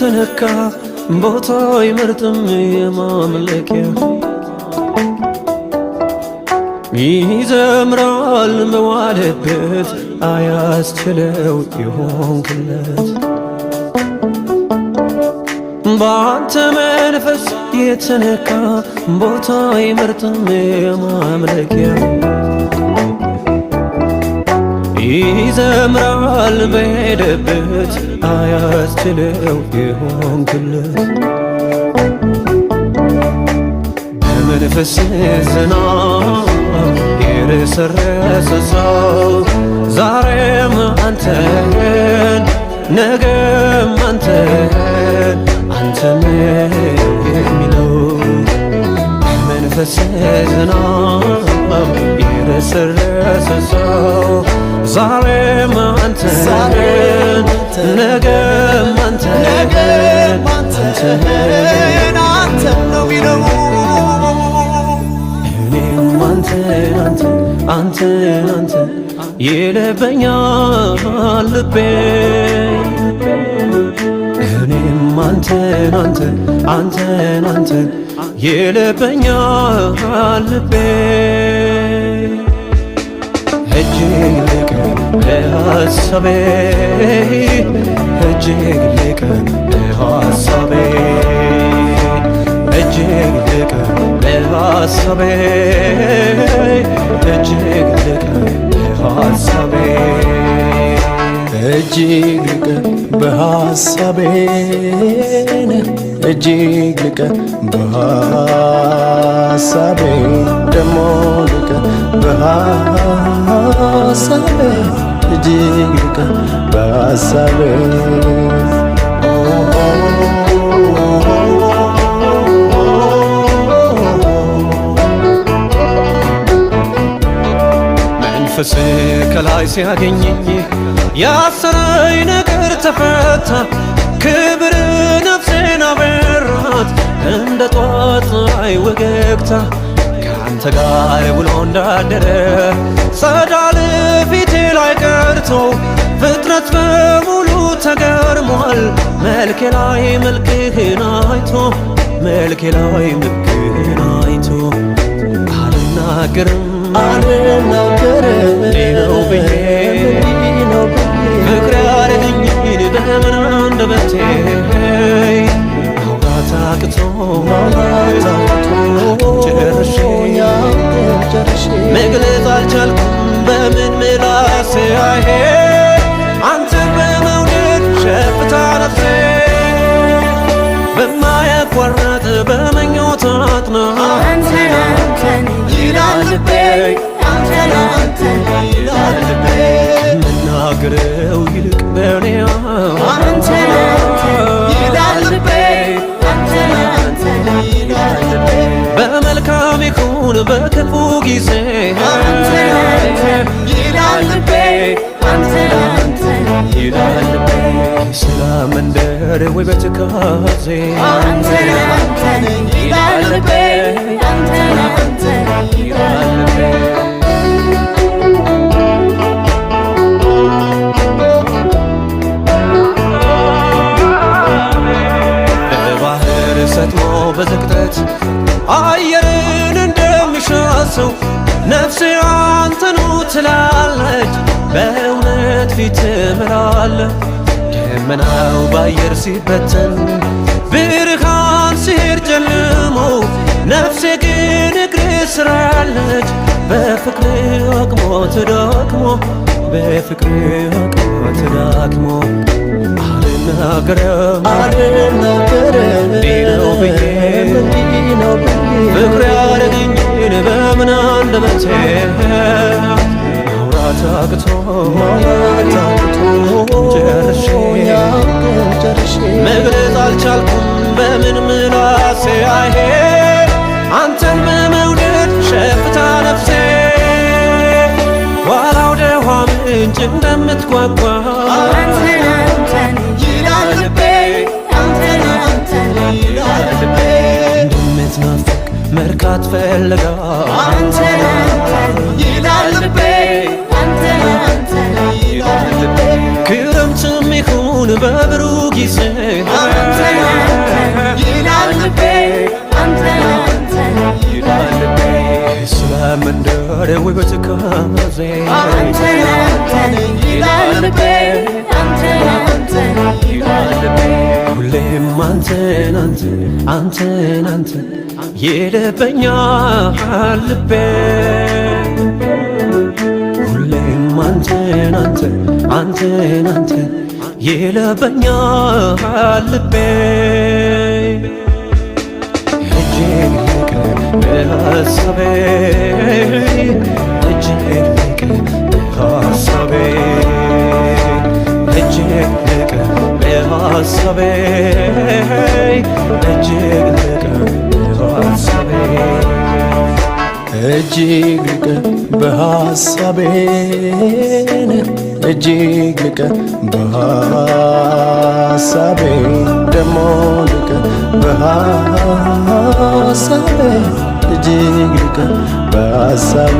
የተነካ ቦታ አይመርጥም የማምለኪያ ይዘምራል በዋለበት አያስችለው የሆንክለት በአንተ መንፈስ የተነካ ቦታ አይመርጥም የማምለኪያ ይዘምራል በሄደበት አያስችለው የሆንክለት በመንፈስ ዝናብ የረሰረሰ ሰው ዛሬም አንተን ነገም አንተን አንተን የሚለው በመንፈስ ዝናብ የረሰረሰ ሰው ዛሬም አንተን ነገም አንተን አንተን ነው ሚለው እኔም አንተን ይለበኛል ልቤ እኔም አንተን ይለበኛል ልቤ እጅግ ልቅን ለሐሳቤ እጅግ ልቅን ለሐሳቤ እጅግ ልቅን ለሐሳቤ እጅግ ልቅን ለሐሳቤ እጅግ ልቅን በሐሳቤ እጅግ ልቅን በሐሳቤ ደሞ ልቅን በሐሳቤ እጅግ ልቅን በሐሳቤ መንፈስ ከላይ ሲያገኘኝ ያሰረኝ ነገር ተፈታ ክብር ነፍሴን አበራት እንደ ጧት ፀሐይ ወገግታ ከአንተ ጋር ውሎ እንዳደረ ጸዳል ፊቴ ላይ ቀርቶ ፍጥረት በሙሉ ተገርሟል መልኬ ላይ መልክህን አይቶ መልኬ ላይ መልክህን አይቶ አልናገርም ነው ብዬ ፍቅር ያረገኝን በምን አንደበቴ ማውራት አቅቶ ጨርሼ መግለጽ አልቻልኩም በምን ምላሴ አንተን በመውደድ ሸፍታ ነፍሴ በማያቋርጥ በምኞት አጥና አንተን ይላል ልቤ አንተን ይላል ልቤ መናገረው ይልቅ በኔ አንተን ይላል ልቤ አንተን ይላል ልቤ በመልካም ይሁን በክፉ ጊዜ አንተን ይላል ልቤ አንተን ይላል ልቤ ሰላም መንደር ወይ በትካዜ አንተን ይላል ልቤ አንተን ይላል ልቤ በባህር ሰጥሞ በዝግጠት አየርን እንደሚሻሰው ነፍሴ አንተኑ ትላለች በእውነት ፊት እምላለሁ ደመናው በአየር ሲበተን ብርሃን ሲሄድ ጨልሞ ነፍሴ ግን እግር ስራለች በፍቅር አቅሞ ተዳክሞ በፍቅር አቅሞ ተዳክሞ አልናገርም ነው ብዬ ፍቅር ያረገኝን በምን አንደበቴ ማውራት አቅቶ ጨርሼ መግለጽ አልቻልኩም በምን ምላሴ አንተን በመውደድ ሸፍታ ነፍሴ ዋላ ወደ ውሃ ምንጭ እንደምትጓጓ አንተን ይላል ልቤ አንተን ይላል ልቤ እንደምትናፍቅ መርካት ፈልጋ አንተን ይላል ልቤ አንተን ይላል ልቤ ክረምትም ይሁን በብሩህ ጊዜ መንደር ውበት ካዜ አንተን አንተን ይላል ልቤ አንተን አንተን ይላል ልቤ ሁሌም አንተን አንተን አንተን አንተን ይልበኛል ልቤ ሁሌም አንተን አንተን አንተን አንተን ይልበኛል ልቤ እጅግ ልቅ በሐሳቤ እጅግ ልቅ በሐሳቤ እጅግ ልቅ በሐሳቤ እጅግ ልቅ በሐሳቤ እጅግ ልቅ በሐሳቤ እጅግ ልቅ በሐሳቤ ደሞ ልቅ በሐሳቤ እጅግ ልቅ በሐሳቤ